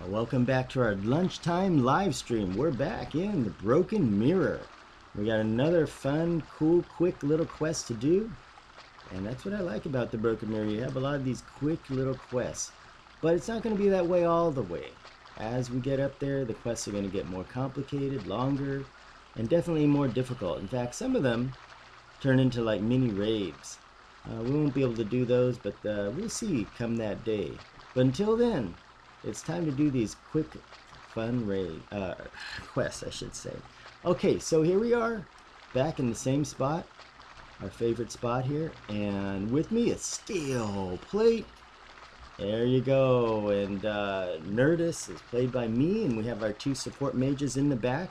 Welcome back to our lunchtime live stream. We're back in the Broken Mirror. We got another fun, cool, quick little quest to do. And that's what I like about the Broken Mirror. You have a lot of these quick little quests. But it's not going to be that way all the way. As we get up there, the quests are going to get more complicated, longer, and definitely more difficult. In fact, some of them turn into like mini raids. We won't be able to do those, but we'll see come that day. But until then, it's time to do these quick, fun quests, I should say. Okay, so here we are, back in the same spot, our favorite spot here, and with me a steel plate. There you go, and Nerdus is played by me, and we have our two support mages in the back.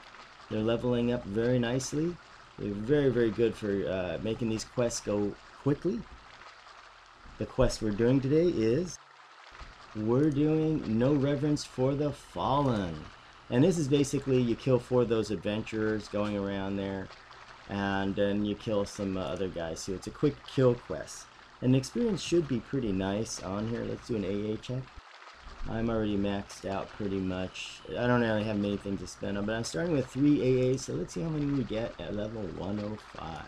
They're leveling up very nicely. They're very, very good for making these quests go quickly. The quest we're doing today is we're doing No Reverence for the Fallen. And this is basically you kill 4 of those adventurers going around there, and then you kill some other guys. So it's a quick kill quest. And the experience should be pretty nice on here. Let's do an AA check. I'm already maxed out pretty much. I don't really have many things to spend on, but I'm starting with 3 AAs, so let's see how many we get at level 105.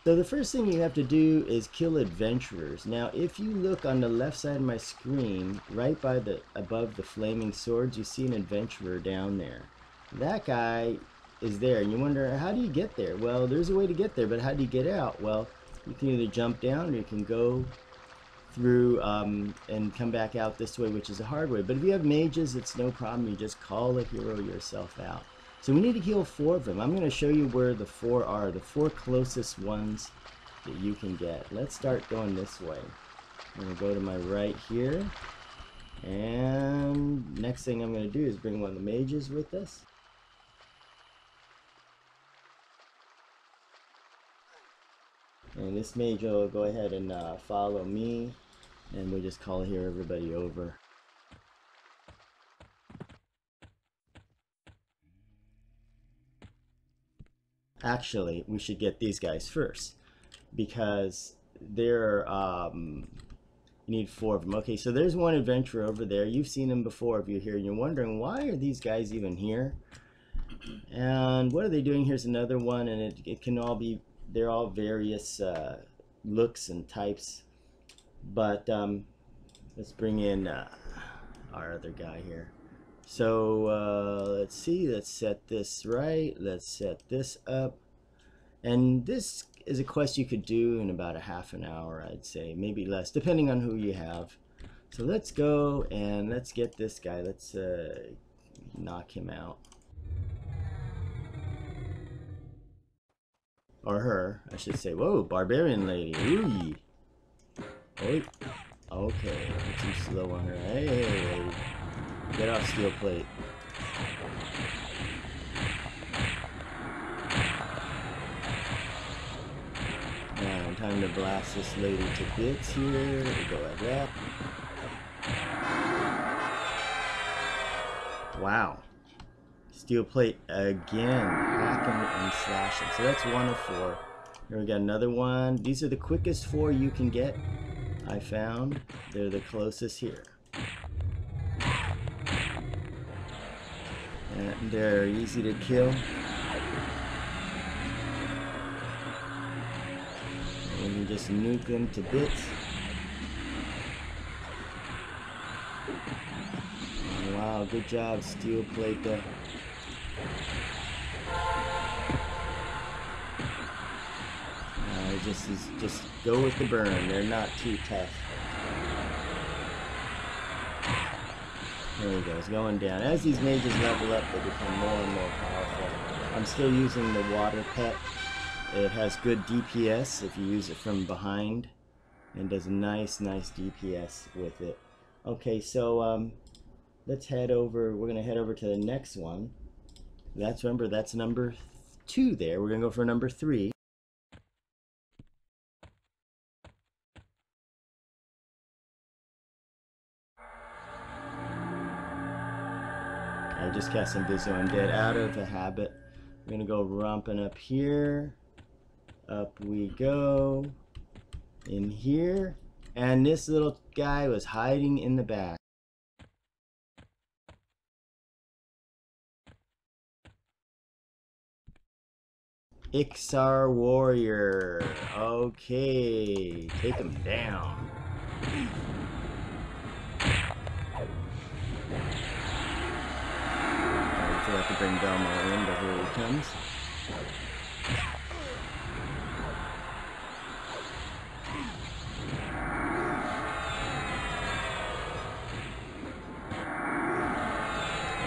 So the first thing you have to do is kill adventurers. Now if you look on the left side of my screen, right by above the flaming swords, you see an adventurer down there. That guy is there, and you wonder, how do you get there? Well, there's a way to get there, but how do you get out? Well, you can either jump down or you can go through and come back out this way, which is a hard way. But if you have mages, it's no problem. You just call a hero yourself out. So we need to kill 4 of them. I'm going to show you where the 4 are, the 4 closest ones that you can get. Let's start going this way. I'm going to go to my right here, and next thing I'm going to do is bring one of the mages with us. And this mage will go ahead and follow me, and we'll just call here everybody over. Actually, we should get these guys first, because they're you need 4 of them. Okay, so there's one adventurer over there. You've seen him before if you're here, and you're wondering, why are these guys even here? And what are they doing? Here's another one, and it can all be, they're all various looks and types. But let's bring in our other guy here. So let's see, let's set this right, let's set this up, and this is a quest you could do in about a half an hour, I'd say, maybe less, depending on who you have. So let's go and let's get this guy. Let's knock him out, or her, I should say. Whoa, barbarian lady. Ooh. Wait. Okay, I'm too slow on her. Hey. Get off, steel plate. Now, time to blast this lady to bits here. We go like that. Wow. Steel plate again. Hacking and slashing. So that's 1 of 4. Here we got another one. These are the quickest 4 you can get, I found. They're the closest here. And they're easy to kill. And you just nuke them to bits. Oh, wow, good job, steel plate. Just go with the burn. They're not too tough. There he goes, going down. As these mages level up, they become more and more powerful. I'm still using the water pet. It has good DPS if you use it from behind, and does nice DPS with it. Okay, so let's head over. We're gonna head over to the next one. Remember, that's number 2 there. We're gonna go for number 3. I just cast Invisible Undead out of the habit. We're gonna go romping up here. Up we go. In here. And this little guy was hiding in the back. Ixar Warrior. Okay, take him down. I have to bring Belmo in, but here he comes.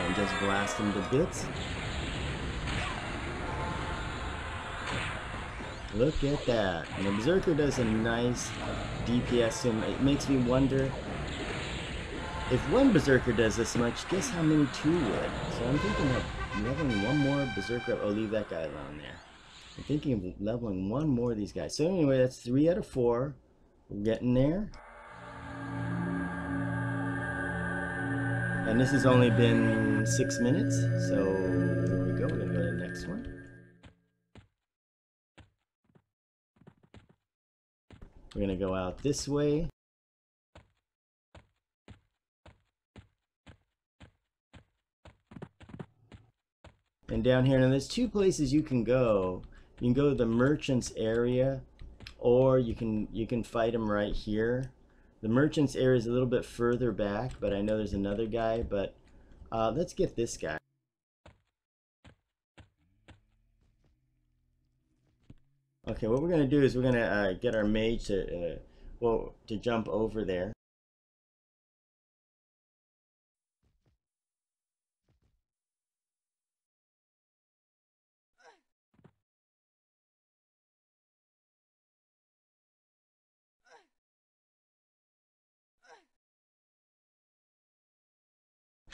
And just blast him to bits. Look at that. And the Berserker does a nice DPS to him. It makes me wonder, if one Berserker does this much, guess how many two would? So I'm thinking of leveling one more Berserker. Oh, leave that guy alone there. I'm thinking of leveling one more of these guys. So anyway, that's 3 out of 4. We're getting there. And this has only been 6 minutes. So here we go. We're going to go to the next one. We're going to go out this way. And down here, now there's 2 places you can go. You can go to the merchants area, or you can fight him right here. The merchants area is a little bit further back, but I know there's another guy. But let's get this guy. Okay, what we're gonna do is we're gonna get our mage to jump over there.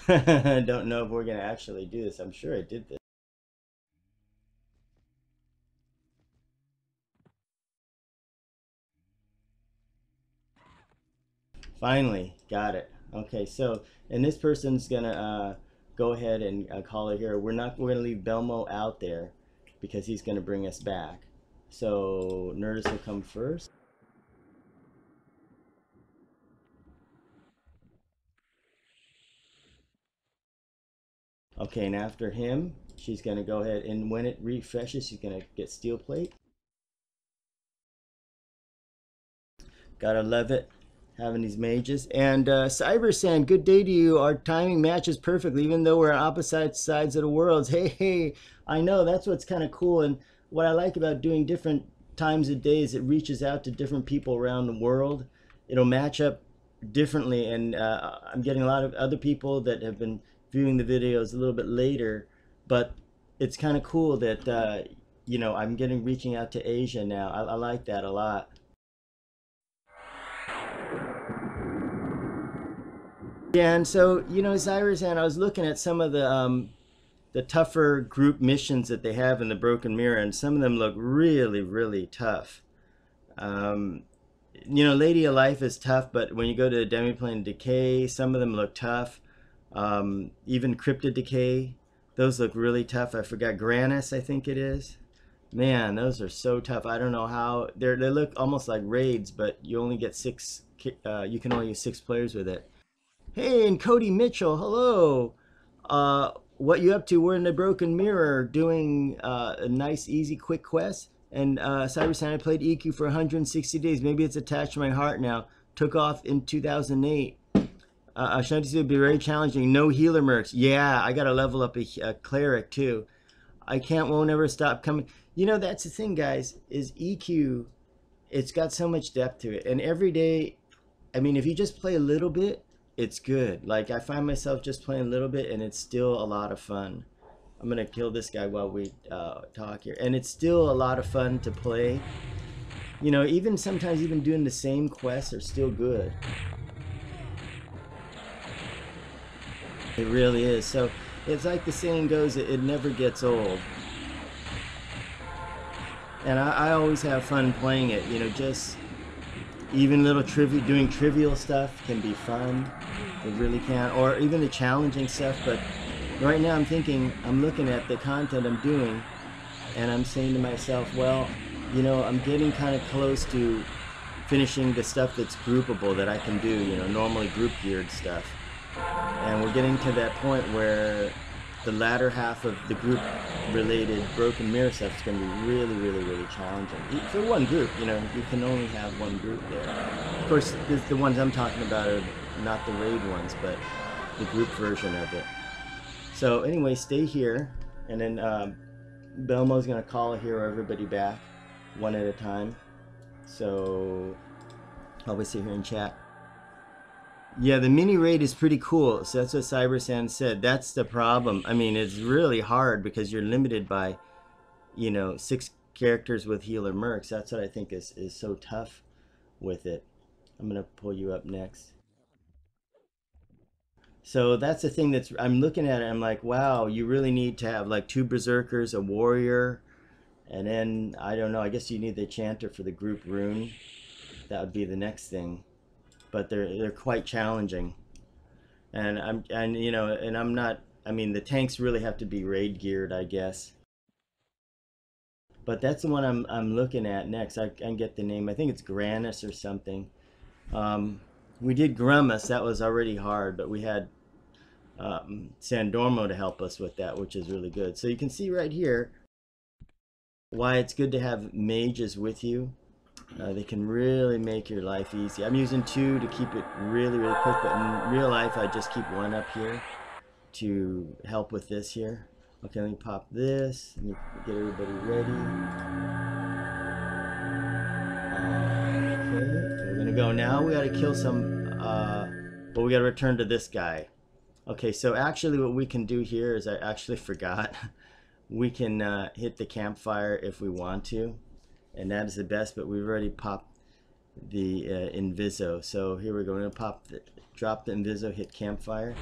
I don't know if we're gonna actually do this. I'm sure I did this. Finally, got it. Okay, so, and this person's gonna go ahead and call it here. We're gonna leave Belmo out there because he's gonna bring us back. So Nerdist will come first. Okay, and after him, she's gonna go ahead, and when it refreshes, she's gonna get steel plate. Gotta love it, having these mages. And Cybersan, good day to you. Our timing matches perfectly, even though we're on opposite sides of the worlds. Hey, I know, that's what's kind of cool. And what I like about doing different times of day is it reaches out to different people around the world. It'll match up differently, and I'm getting a lot of other people that have been viewing the videos a little bit later, but it's kind of cool that you know, I'm reaching out to Asia now. I like that a lot. Yeah, and so, you know, Cyrus, and I was looking at some of the tougher group missions that they have in the Broken Mirror, and some of them look really tough. You know, Lady of Life is tough, but when you go to the Demiplane Decay, some of them look tough. Even Cryptid Decay, those look really tough. I forgot, Granus, I think it is. Man, those are so tough. I don't know how they look almost like raids, but you only get 6. You can only use 6 players with it. Hey, and Cody Mitchell, hello. What you up to? We're in the Broken Mirror doing a nice, easy, quick quest. And Cyber Santa played EQ for 160 days. Maybe it's attached to my heart now. Took off in 2008. Ashanti would be very challenging. No healer mercs. Yeah, I got to level up a cleric too. I won't ever stop coming. You know, that's the thing, guys, is EQ, it's got so much depth to it. And every day, I mean, if you just play a little bit, it's good. Like, I find myself just playing a little bit, and it's still a lot of fun. I'm gonna kill this guy while we talk here, and it's still a lot of fun to play. You know, even sometimes even doing the same quests are still good. It really is. So it's like the saying goes, it never gets old. And I always have fun playing it. You know, just even little doing trivial stuff can be fun. It really can. Or even the challenging stuff. But right now I'm looking at the content I'm doing, and I'm saying to myself, well, you know, I'm getting kind of close to finishing the stuff that's groupable that I can do, you know, normally group geared stuff. And we're getting to that point where the latter half of the group related broken mirror stuff is going to be really, really, really challenging. For one group, you know, you can only have one group there. Of course, the ones I'm talking about are not the raid ones, but the group version of it. So anyway, stay here, and then Belmo's going to call here everybody back one at a time. So I'll be sit here and chat. Yeah, the mini raid is pretty cool. So that's what Cybersan said. That's the problem. I mean, it's really hard because you're limited by, you know, 6 characters with healer mercs. That's what I think is so tough with it. I'm gonna pull you up next. So that's the thing that's I'm looking at it. I'm like, wow, you really need to have like 2 berserkers, a warrior, and then I don't know. I guess you need the chanter for the group rune. That would be the next thing. But they're quite challenging, and I'm not. I mean, the tanks really have to be raid geared, I guess. But that's the one I'm looking at next. I can get the name. I think it's Granus or something. We did Grumus. That was already hard, but we had Sandormo to help us with that, which is really good. So you can see right here why it's good to have mages with you. They can really make your life easy. I'm using 2 to keep it really, really quick, but in real life, I just keep 1 up here to help with this here. Okay, let me pop this. Let me get everybody ready. Okay, we're gonna go now. We gotta kill some, but we gotta return to this guy. Okay, so actually what we can do here is I actually forgot. We can hit the campfire if we want to. And that is the best, but we've already popped the Inviso. So here we go. We're going to drop the Inviso, hit campfire.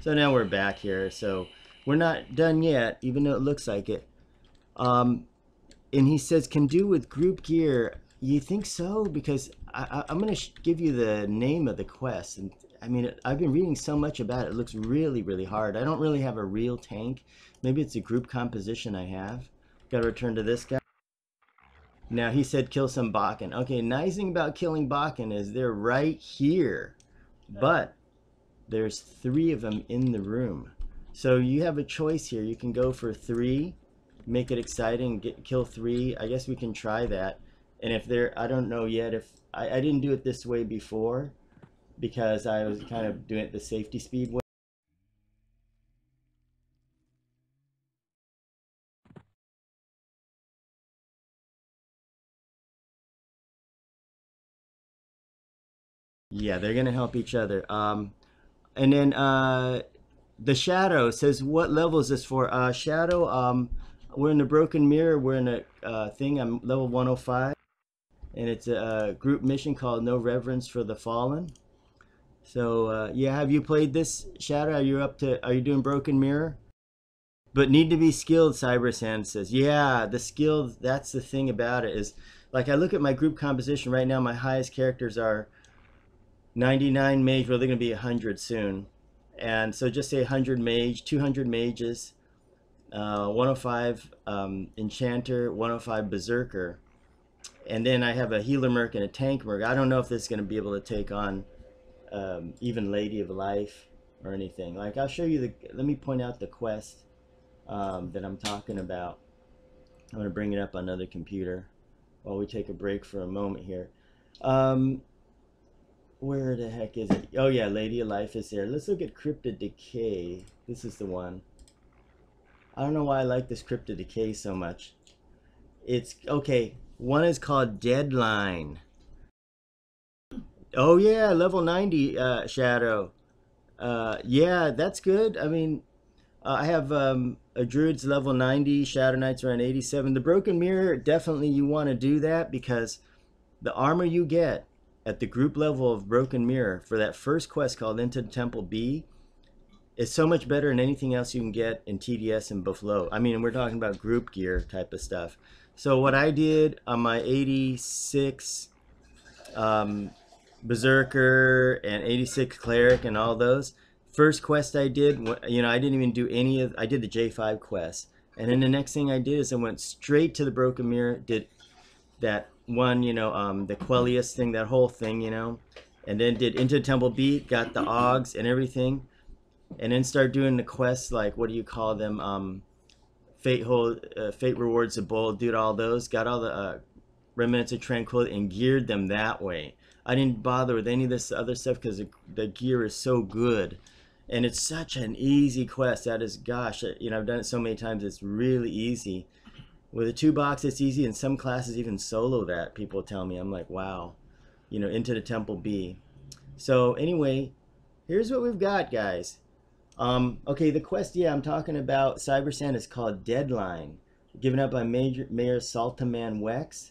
So now we're back here. So we're not done yet, even though it looks like it. And he says, can do with group gear. You think so? Because I'm going to give you the name of the quest. And I mean, I've been reading so much about it. It looks really, really hard. I don't really have a real tank. Maybe it's a group composition I have. Got to return to this guy. Now, he said kill some Bakken. Okay, nice thing about killing Bakken is they're right here. But there's 3 of them in the room. So you have a choice here. You can go for 3. Make it exciting, kill 3. I guess we can try that. And if they're, I don't know yet if I didn't do it this way before because I was kind of doing it the safety speed way. Yeah, they're gonna help each other. And then the Shadow says, what level is this for? Shadow, we're in the Broken Mirror. We're in a thing. I'm level 105. And it's a group mission called No Reverence for the Fallen. So yeah, have you played this, Shadow? Are you doing Broken Mirror? But need to be skilled, Cybersand says. Yeah, the skilled, that's the thing about it is, like I look at my group composition right now, my highest characters are 99 mage, well they're going to be 100 soon. And so just say 100 mage, 200 mages, 105 enchanter, 105 berserker. And then I have a healer merc and a tank merc. I don't know if this is going to be able to take on even Lady of Life or anything. Like I'll show you let me point out the quest that I'm talking about. I'm going to bring it up on another computer while we take a break for a moment here. Where the heck is it? Oh yeah, Lady of Life is there. Let's look at Cryptid Decay. This is the one. I don't know why I like this Cryptid Decay so much. It's okay. One is called Deadline. Oh yeah, level 90 Shadow. Yeah, that's good. I mean, I have a Druid's level 90, Shadow Knight's around 87. The Broken Mirror, definitely you want to do that because the armor you get at the group level of Broken Mirror for that first quest called Into the Temple B is so much better than anything else you can get in TDS and Buffalo. I mean, we're talking about group gear type of stuff. So what I did on my 86 Berserker and 86 Cleric and all those, first quest I did, you know, I didn't even do any of, I did the J5 quest. And then the next thing I did is I went straight to the Broken Mirror, did that one, you know, the Quellius thing, that whole thing, you know, and then did Into the Temple Beat, got the Augs and everything, and then started doing the quests, like, what do you call them, Fate Rewards of Bull, did all those, got all the Remnants of Tranquility and geared them that way. I didn't bother with any of this other stuff because the gear is so good. And it's such an easy quest. That is, gosh, you know, I've done it so many times, it's really easy. With a 2-box, it's easy, and some classes even solo that, people tell me. I'm like, wow, you know, Into the Temple B. So anyway, here's what we've got, guys. Okay, the quest, yeah, I'm talking about Cyber Sand is called Deadline, given up by Mayor Saltaman Wex.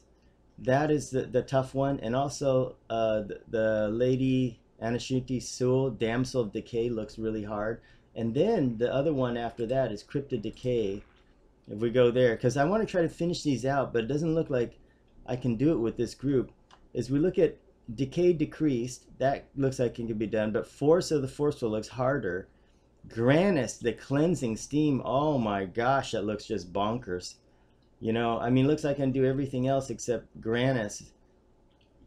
That is the tough one. And also the Lady Anashinti Sul, Damsel of Decay, looks really hard. And then the other one after that is Cryptid Decay. If we go there, because I want to try to finish these out, but it doesn't look like I can do it with this group. As we look at Decay Decreased, that looks like it can be done, but Force of the Forceful looks harder. Grannis, the Cleansing Steam, oh my gosh, that looks just bonkers. You know, I mean, it looks like I can do everything else except Grannis.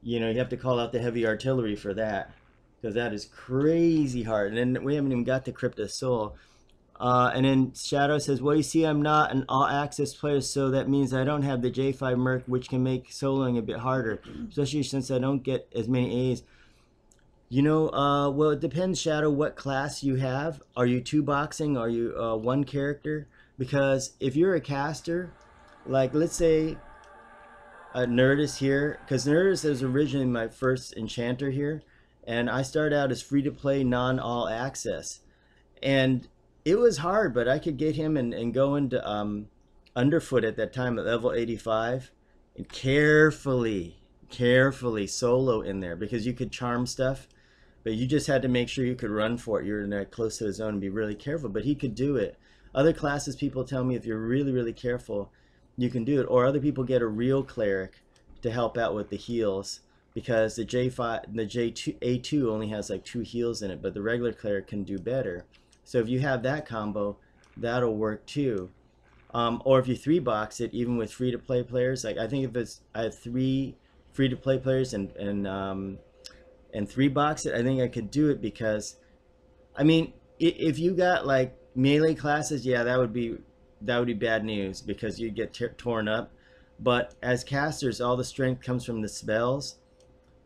You know, you have to call out the heavy artillery for that, because that is crazy hard. And then we haven't even got the Crypto Soul. And then Shadow says, well, you see, I'm not an all-access player, so that means I don't have the J5 Merc, which can make soloing a bit harder, especially since I don't get as many A's. You know, well, it depends, Shadow, what class you have. Are you 2-boxing? Are you one character? Because if you're a caster, like, let's say Nerdist here, because Nerdist is originally my first enchanter here, and I started out as free-to-play, non-all-access. And it was hard, but I could get him and go into Underfoot at that time at level 85 and carefully solo in there, because you could charm stuff, but you just had to make sure you could run for it. You're in that close to the zone and be really careful, but he could do it. Other classes, people tell me if you're really careful, you can do it. Or other people get a real cleric to help out with the heals, because the J5, the A2 only has like 2 heals in it, but the regular cleric can do better. So if you have that combo, that'll work too. Or if you 3-box it, even with free-to-play players, like I think if it's, I have 3 free-to-play players and 3-box it, I think I could do it, because, I mean, if you got like melee classes, yeah, that would be bad news, because you get torn up. But as casters, all the strength comes from the spells,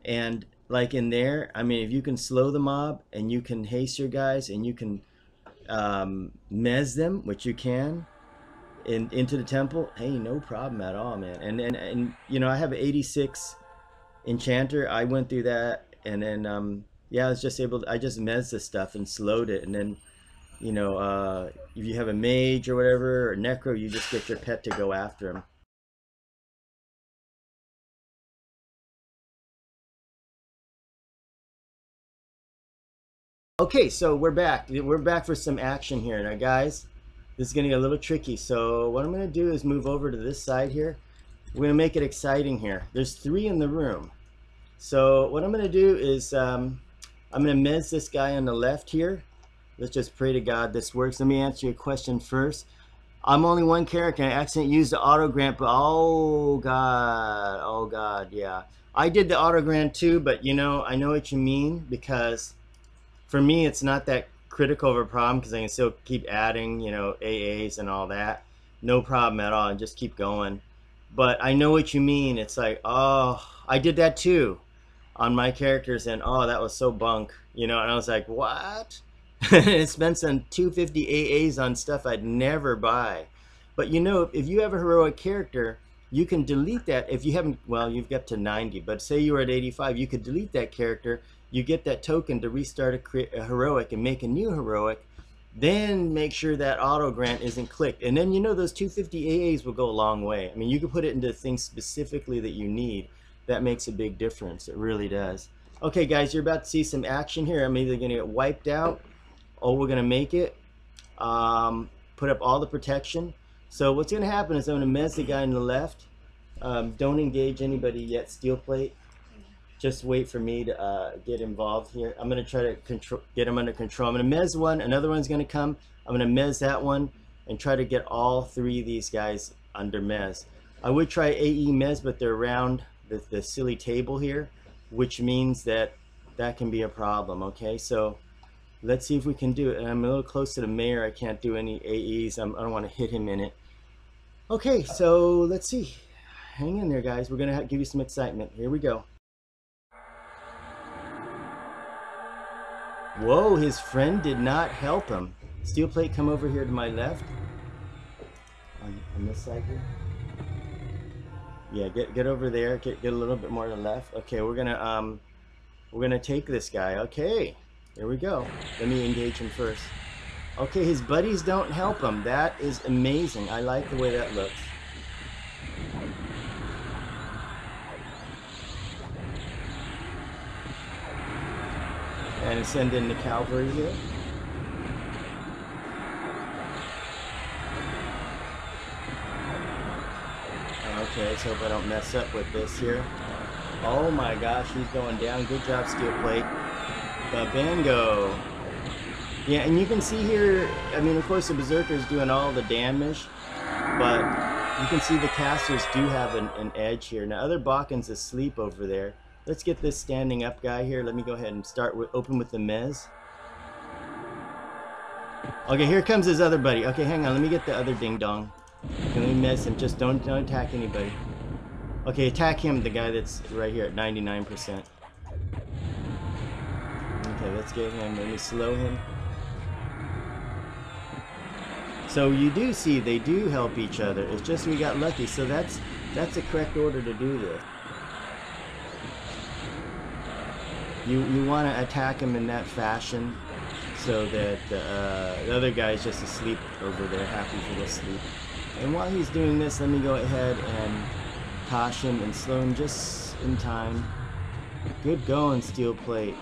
and like in there, I mean, if you can slow the mob and you can haste your guys and you can mez them, which you can, into the temple, hey, no problem at all, man. And you know, I have an 86 enchanter. I went through that, and then yeah, I was just able to, I just mezzed the stuff and slowed it. And then, you know, if you have a mage or whatever, or necro, you just get your pet to go after him. Okay, so we're back. We're back for some action here. Now, guys, this is going to get a little tricky. So what I'm going to do is move over to this side here. We're going to make it exciting here. There's 3 in the room. So what I'm going to do is I'm going to mez this guy on the left here. Let's just pray to God this works. Let me answer your question first. I'm only one character. I accidentally used the auto grant, but oh God, yeah. I did the auto grant too, but you know, I know what you mean, because for me, it's not that critical of a problem, because I can still keep adding, you know, AAs and all that. No problem at all, and just keep going. But I know what you mean. It's like, oh, I did that too on my characters, and oh, that was so bunk, you know. And I was like, what? And spent some 250 AAs on stuff I'd never buy. But you know, if you have a heroic character, you can delete that. If you haven't, well, you've got to 90, but say you were at 85, you could delete that character. You get that token to restart a heroic and make a new heroic, then make sure that auto grant isn't clicked. And then, you know, those 250 AAs will go a long way. I mean, you can put it into things specifically that you need. That makes a big difference. It really does. Okay, guys, you're about to see some action here. I'm either going to get wiped out, or we're going to make it. Put up all the protection. So what's going to happen is I'm going to mez the guy on the left. Don't engage anybody yet. Steel plate. just wait for me to get involved here. I'm gonna try to get him under control. I'm gonna mez one, another one's gonna come. I'm gonna mez that one and try to get all three of these guys under mez. I would try AE mez, but they're around the silly table here, which means that can be a problem. Okay, so let's see if we can do it. And I'm a little close to the mayor. I can't do any AEs. I don't want to hit him in it. Okay, so let's see. Hang in there, guys. We're gonna give you some excitement. Here we go. Whoa, his friend did not help him. Steel plate, come over here to my left. On this side here. Yeah, get over there. Get a little bit more to the left. Okay, we're gonna take this guy. Okay, here we go. Let me engage him first. Okay, his buddies don't help him. That is amazing. I like the way that looks. And send in the cavalry here. Okay, let's hope I don't mess up with this here. Oh my gosh, he's going down. Good job, steel plate. Babango. Yeah, and you can see here, I mean, of course the berserker's doing all the damage, but you can see the casters do have an edge here. Now, other Bakken's asleep over there. Let's get this standing up guy here. Let me go ahead and start open with the mez. Okay, here comes his other buddy. Okay, hang on. Let me get the other ding dong. Okay, let me mez him. Just don't attack anybody. Okay, attack him, the guy that's right here at 99%. Okay, let's get him. Let me slow him. So you do see they do help each other. It's just we got lucky. So that's the correct order to do this. You want to attack him in that fashion so that the other guy's just asleep over there, happy for the sleep. And while he's doing this, let me go ahead and tosh him and slow him just in time. Good going, steel plate.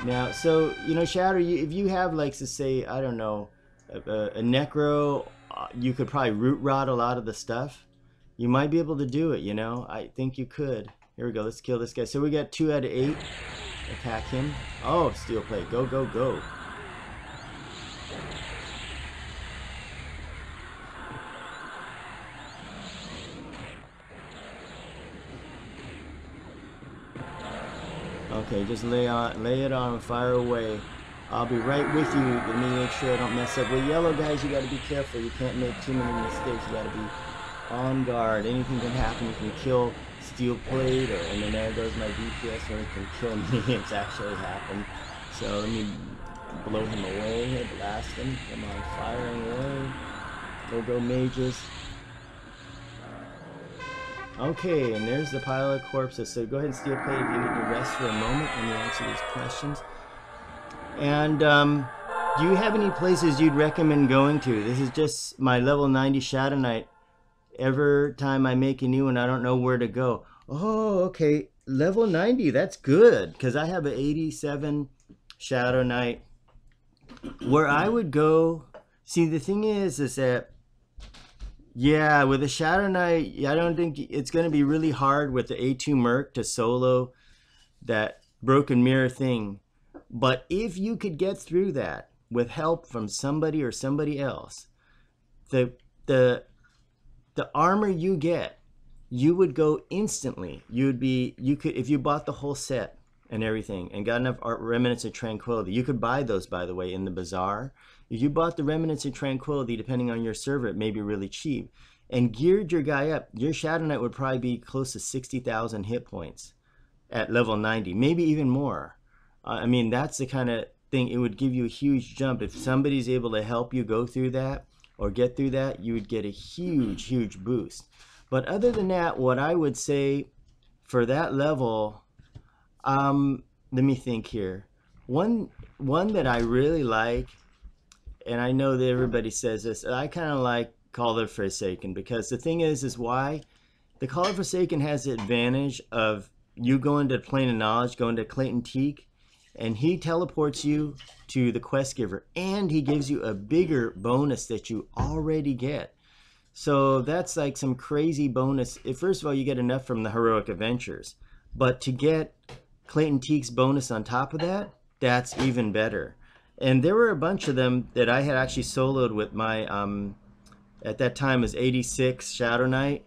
Now, so, you know, Shatter, if you have, like, to say, I don't know, a necro, you could probably root rot a lot of the stuff. You might be able to do it, you know. I think you could. Here we go. Let's kill this guy. So we got 2 out of 8. Attack him. Oh, steel plate. Go, go, go. Okay, just lay it on, fire away. I'll be right with you. Let me make sure I don't mess up. With yellow guys, you got to be careful. You can't make too many mistakes. You got to be on guard. Anything can happen. You can kill steel plate, and then there goes my DPS, or it can kill me. It's actually happened. So let me blow him away. Blast him. Come on, firing away. Go, go, mages. Okay, and there's the pile of corpses. So go ahead and steel plate if you need to rest for a moment. Let me answer these questions. And do you have any places you'd recommend going to? This is just my level 90 Shadow Knight. Every time I make a new one, I don't know where to go. Oh, okay. Level 90, that's good. Because I have an 87 Shadow Knight. Where I would go... See, the thing is that... Yeah, with the Shadow Knight, I don't think it's going to be really hard with the A2 Merc to solo that Broken Mirror thing. But if you could get through that with help from somebody or somebody else, the armor you get, you would go instantly. You could, if you bought the whole set and everything and got enough Remnants of Tranquility. You could buy those, by the way, in the bazaar. If you bought the Remnants of Tranquility, depending on your server, it may be really cheap, and geared your guy up, your Shadow Knight would probably be close to 60,000 hit points at level 90, maybe even more. I mean, that's the kind of thing, it would give you a huge jump. If somebody's able to help you go through that or get through that, you would get a huge, huge boost. But other than that, what I would say for that level, let me think here. One that I really like, and I know that everybody says this, I kind of like Call of Forsaken, because the thing is why? The Call of Forsaken has the advantage of you going to Plane of Knowledge, going to Clayton Teak, and he teleports you to the quest giver, and he gives you a bigger bonus that you already get. So that's like some crazy bonus. First of all, you get enough from the Heroic Adventures. But to get Clayton Teague's bonus on top of that, that's even better. And there were a bunch of them that I had actually soloed with my, at that time was 86 Shadow Knight.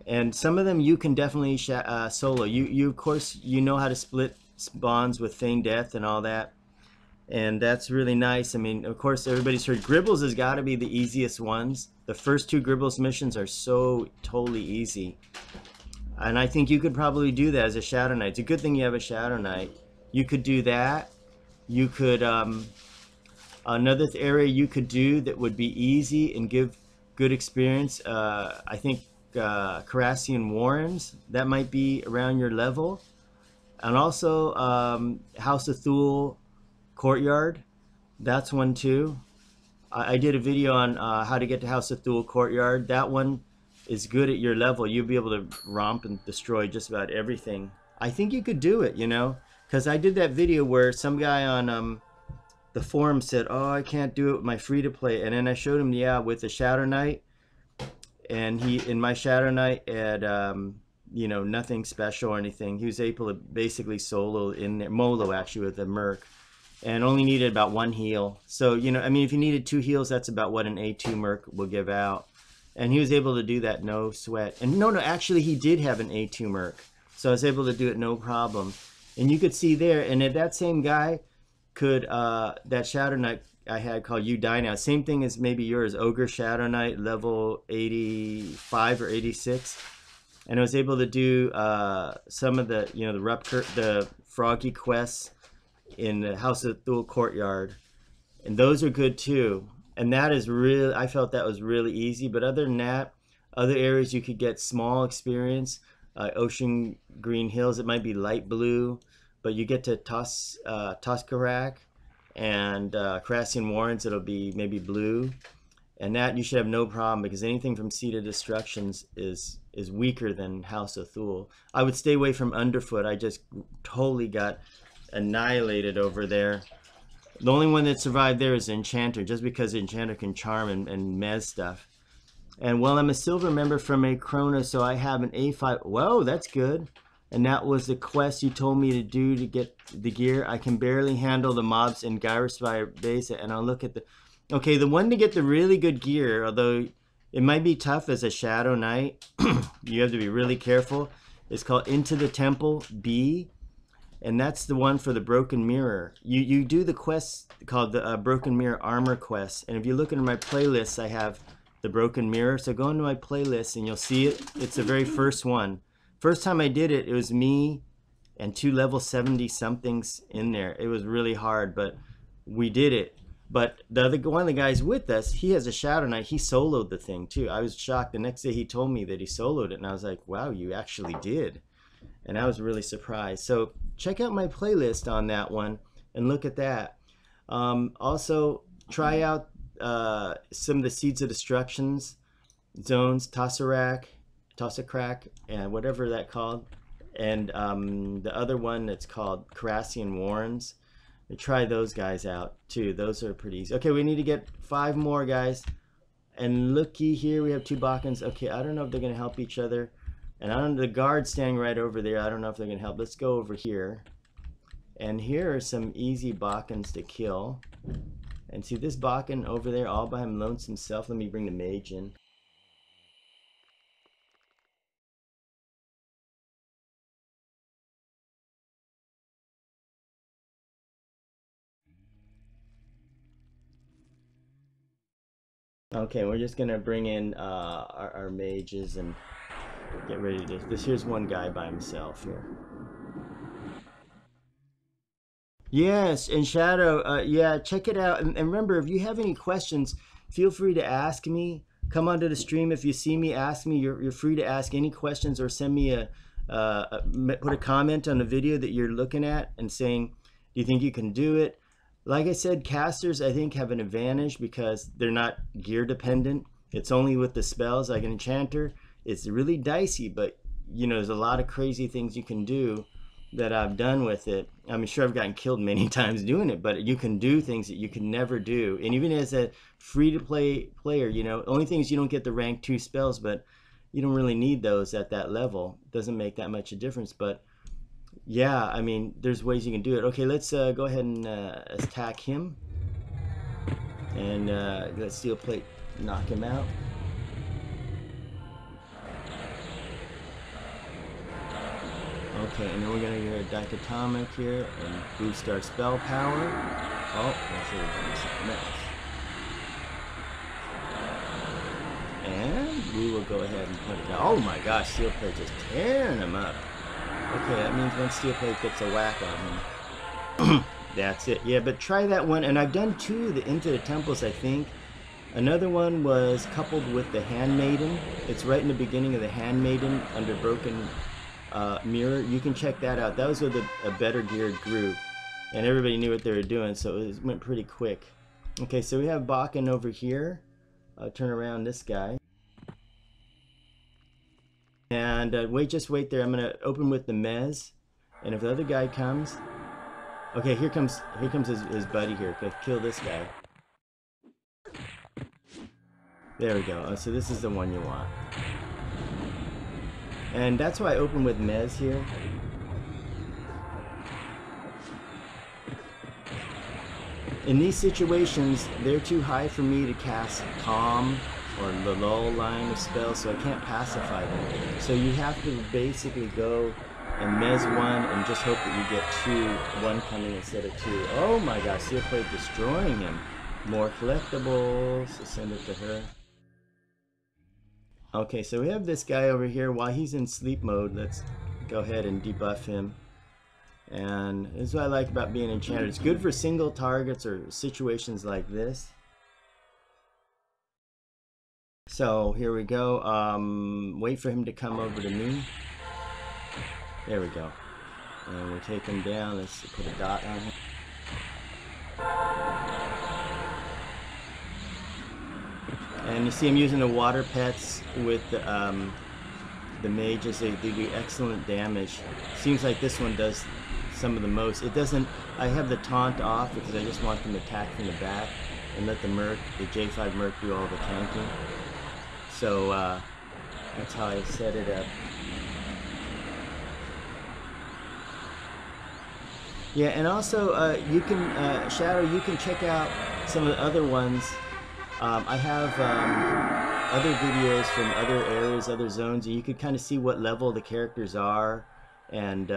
And some of them you can definitely solo. You of course, you know how to split bonds with Feign Death and all that. And that's really nice. I mean, of course, everybody's heard Gribbles has got to be the easiest ones. The first two Gribbles missions are so totally easy. And I think you could probably do that as a Shadow Knight. It's a good thing you have a Shadow Knight. You could do that. You could, another area you could do that would be easy and give good experience, I think Cardassian Warrens, that might be around your level. And also House of Thule Courtyard, that's one too. I did a video on how to get to House of Thule Courtyard. That one is good at your level. You'll be able to romp and destroy just about everything. I think you could do it, you know, because I did that video where some guy on the forum said, oh, I can't do it with my free-to-play. And then I showed him, yeah, with the Shadow Knight. And he, in my Shadow Knight, had, you know, nothing special or anything. He was able to basically solo in there, Molo actually, with a Merc. And only needed about 1 heal. So, you know, I mean, if you needed 2 heals, that's about what an A2 Merc will give out. And he was able to do that no sweat. And no, actually he did have an A2 Merc. So I was able to do it no problem. And you could see there, and if that same guy could, that Shadow Knight I had called You Die Now, same thing as maybe yours, Ogre Shadow Knight, level 85 or 86. And I was able to do some of the, you know, the Froggy quests in the House of Thule Courtyard, and those are good too. And that is really, I felt that was really easy. But other than that, other areas you could get small experience. Ocean Green Hills, it might be light blue, but you get to Toskarak and Cardassian Warrens, it'll be maybe blue. And that you should have no problem, because anything from Seat of Destructions is weaker than House of Thule. I would stay away from Underfoot. I just totally got annihilated over there. The only one that survived there is Enchanter, just because Enchanter can charm and mez stuff. And well, I'm a silver member from a Chrono, so I have an A5. Whoa, that's good. And that was the quest you told me to do to get the gear. I can barely handle the mobs in Gyrospire base. And I'll look at the... Okay, the one to get the really good gear, although it might be tough as a Shadow Knight, you have to be really careful, is called Into the Temple B. And that's the one for the Broken Mirror. You do the quest called the Broken Mirror Armor Quest. And if you look into my playlists, I have the Broken Mirror. So go into my playlist and you'll see it. It's the very first one. First time I did it, it was me and 2 level 70 somethings in there. It was really hard, but we did it. But the other one of the guys with us, he has a Shadow Knight. He soloed the thing too. I was shocked. The next day he told me that he soloed it, and I was like, wow, you actually did. And I was really surprised. So check out my playlist on that one and look at that. Also, try out some of the Seeds of Destructions zones, Toskarak, and whatever that called. And the other one that's called Cardassian Warrens. Try those guys out too. Those are pretty easy. Okay, we need to get 5 more guys. And looky here, we have 2 Bakkens. Okay, I don't know if they're going to help each other. And I don't, the guard's standing right over there. I don't know if they're going to help. Let's go over here. And here are some easy Bakkens to kill. And see this Bakken over there all by him lonesome self. Let me bring the mage in. Okay, we're just going to bring in our mages and get ready to... Here's one guy by himself here. Yes, and Shadow, yeah, check it out. And remember, if you have any questions, feel free to ask me. Come onto the stream. If you see me, ask me. You're free to ask any questions, or send me put a comment on the video that you're looking at and saying, do you think you can do it? Like I said, casters, I think, have an advantage because they're not gear dependent. It's only with the spells, like an Enchanter. It's really dicey, but, you know, there's a lot of crazy things you can do that I've done with it. I'm sure I've gotten killed many times doing it, but you can do things that you can never do. And even as a free-to-play player, you know, the only thing is you don't get the rank 2 spells, but you don't really need those at that level. It doesn't make that much a difference. But yeah, I mean, there's ways you can do it. Okay, let's go ahead and attack him. And let steel plate knock him out. Okay, and then we're going to get a dichotomic here and boost our spell power. Oh, that's a mess. And we will go ahead and put it down. Oh my gosh, steel plate just tearing him up. Okay, that means when steel plate gets a whack on him. That's it. Yeah, but try that one. And I've done two, the Into the Temples, I think. Another one was coupled with the Handmaiden. It's right in the beginning of the Handmaiden under Broken Mirror. You can check that out. That was with a better geared group. And everybody knew what they were doing, so it went pretty quick. Okay, so we have Bakken over here. I'll turn around this guy. And just wait there. I'm going to open with the Mez. And if the other guy comes... Okay, here comes his buddy here. Okay, kill this guy. There we go. Oh, so this is the one you want. And that's why I open with Mez here. In these situations, they're too high for me to cast Calm or the Lull line of spells, so I can't pacify them. So you have to basically go and Mez one and just hope that you get one coming instead of two. Oh my gosh, Steel Plate destroying him. More collectibles, so send it to her. Okay, so we have this guy over here. While he's in sleep mode, let's go ahead and debuff him. And this is what I like about being enchanted. It's good for single targets or situations like this. So here we go. Wait for him to come over to me. There we go. And we'll take him down. Let's put a dot on him. And you see I'm using the water pets with the mages. They do excellent damage. Seems like this one does some of the most. It doesn't... I have the taunt off because I just want them to attack from the back and let the Merc, the J5 Merc, do all the tanking. So that's how I set it up. Yeah, and also you can, Shadow, you can check out some of the other ones. I have other videos from other areas, other zones, and you can kind of see what level the characters are and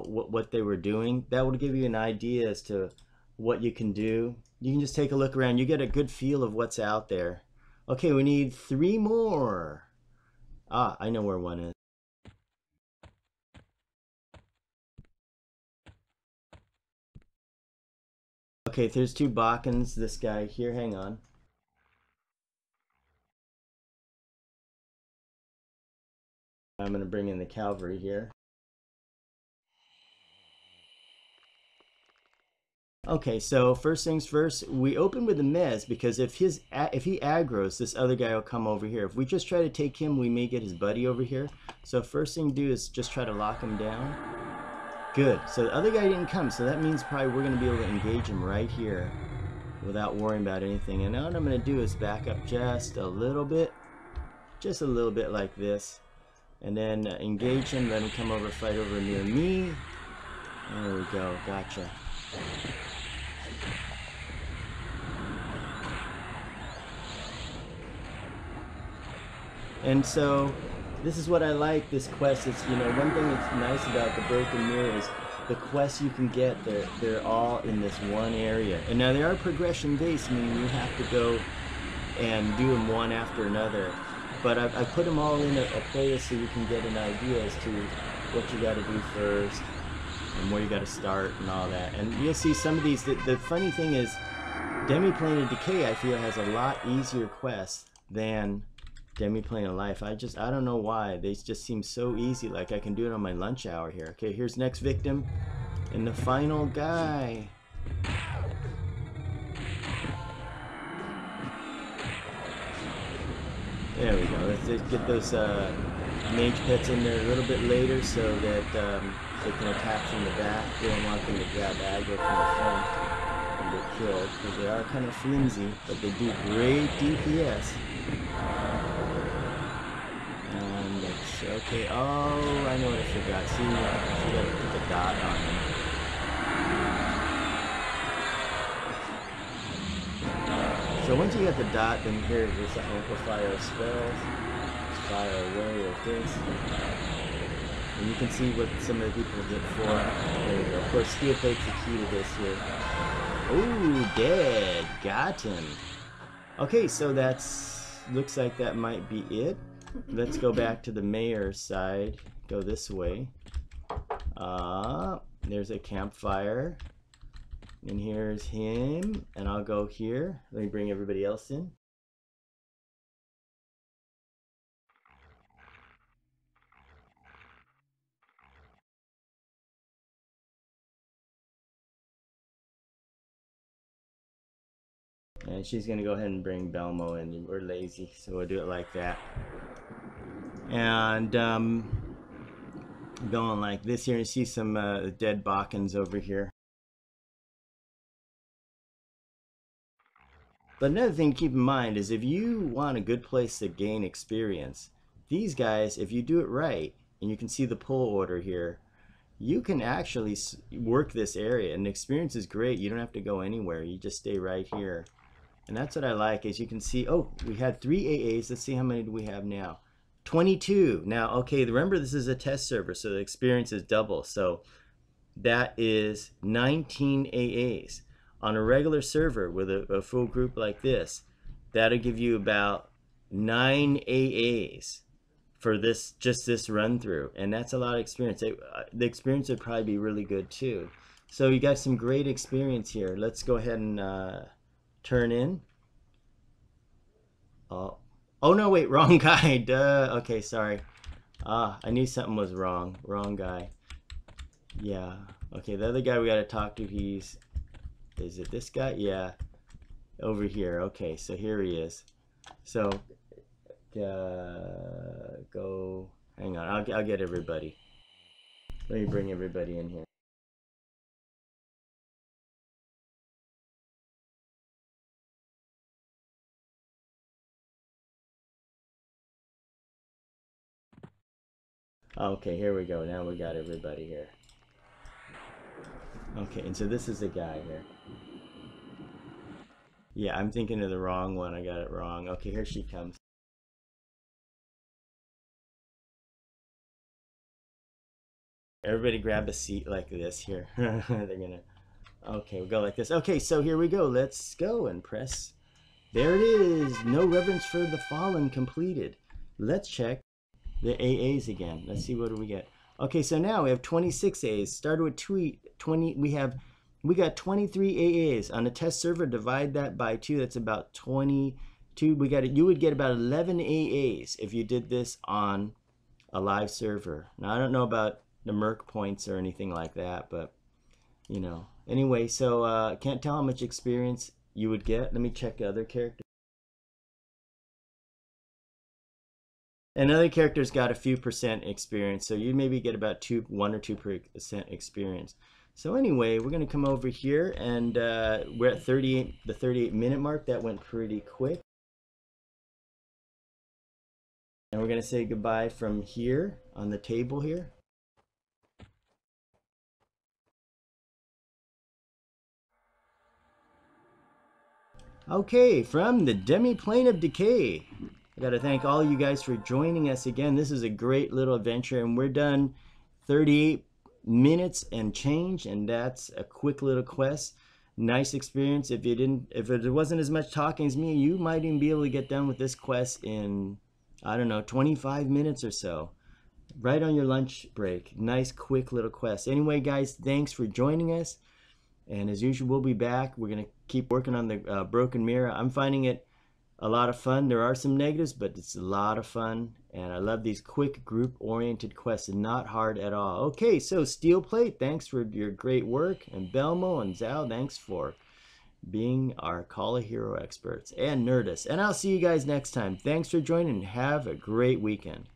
what they were doing. That will give you an idea as to what you can do. You can just take a look around. You get a good feel of what's out there. Okay, we need 3 more. Ah, I know where one is. Okay, there's 2 Bakkens. This guy here, hang on. I'm going to bring in the cavalry here. Okay, so first things first, we open with the Mez because if he aggroes, this other guy will come over here. If we just try to take him, we may get his buddy over here. So first thing to do is just try to lock him down. Good. So the other guy didn't come, so that means probably we're going to be able to engage him right here without worrying about anything. And now what I'm going to do is back up just a little bit like this. And then engage him, let him come over, fight over near me. There we go, gotcha. And so, this is what I like, this quest. It's, you know, one thing that's nice about the Broken Mirror is the quests you can get, they're all in this one area. And now they are progression based, meaning you have to go and do them one after another. But I put them all in a playlist so you can get an idea as to what you got to do first and where you got to start and all that. And you'll see some of these. The funny thing is, Demiplane of Decay I feel has a lot easier quests than Demiplane of Life. I don't know why. They just seem so easy. Like I can do it on my lunch hour here. Okay, here's next victim and the final guy. There we go. Let's just get those mage pets in there a little bit later so that they can attack from the back. We don't want them to grab aggro from the front and get killed because they are kind of flimsy, but they do great DPS. And it's okay. Oh, I know what I forgot. See, I forgot to put the dot on him. So once you get the dot, then here it is to amplify our spells. Just fire away with this. And you can see what some of the people did for. There you go. Of course, steel plate's the key to this here. Ooh, dead. Got him. Okay, so that's looks like that might be it. Let's go back to the mayor's side. Go this way. There's a campfire. And here's him. And I'll go here. Let me bring everybody else in. And she's going to go ahead and bring Belmo in. We're lazy, so we'll do it like that. And going like this here. You see some dead Bakkens over here. But another thing to keep in mind is if you want a good place to gain experience, these guys, if you do it right, and you can see the pull order here, you can actually work this area, and the experience is great. You don't have to go anywhere. You just stay right here. And that's what I like. As you can see, oh, we had 3 AAs. Let's see how many do we have now. 22. Now, okay, remember this is a test server, so the experience is double. So that is 19 AAs. On a regular server with a full group like this, that'll give you about 9 AAs for this, just this run through, and that's a lot of experience. The experience would probably be really good too. So you got some great experience here. Let's go ahead and turn in. Oh no, wait, wrong guy. Duh. Okay, sorry. I knew something was wrong. Wrong guy. Yeah. Okay, the other guy we gotta talk to, is it this guy? Yeah, over here. Okay, so here he is. So go, hang on, I'll get everybody. Let me bring everybody in here. Okay, here we go. Now we got everybody here. Okay, and so this is the guy here. Yeah, I'm thinking of the wrong one. I got it wrong. Okay, here she comes. Everybody grab a seat like this here. They're gonna... Okay, we'll go like this. Okay, so here we go. Let's go and press. There it is. No Reverence for the Fallen completed. Let's check the AAs again. Let's see what do we get. Okay, so now we have 26 A's. Started with 20. We got 23 AAs on a test server. Divide that by 2. That's about 22. You would get about 11 AAs if you did this on a live server. Now I don't know about the Merc points or anything like that, but you know. Anyway, so can't tell how much experience you would get. Let me check the other characters. Another character's got a few percent experience, so you maybe get about 1 or 2% experience. So anyway, we're going to come over here, and we're at the 38-minute mark. That went pretty quick. And we're going to say goodbye from here on the table here. Okay, from the Demi-Plane of Decay. I got to thank all you guys for joining us again. This is a great little adventure, and we're done 38 minutes and change, and that's a quick little quest. Nice experience. If it wasn't as much talking as me, you might even be able to get done with this quest in, I don't know, 25 minutes or so. Right on your lunch break. Nice quick little quest. Anyway, guys, thanks for joining us. And as usual, we'll be back. We're going to keep working on the Broken Mirror. I'm finding it a lot of fun. There are some negatives, but it's a lot of fun. And I love these quick group-oriented quests. Not hard at all. Okay, so Steel Plate, thanks for your great work. And Belmo and Zhao, thanks for being our Call a Hero experts. And Nerdist. And I'll see you guys next time. Thanks for joining. Have a great weekend.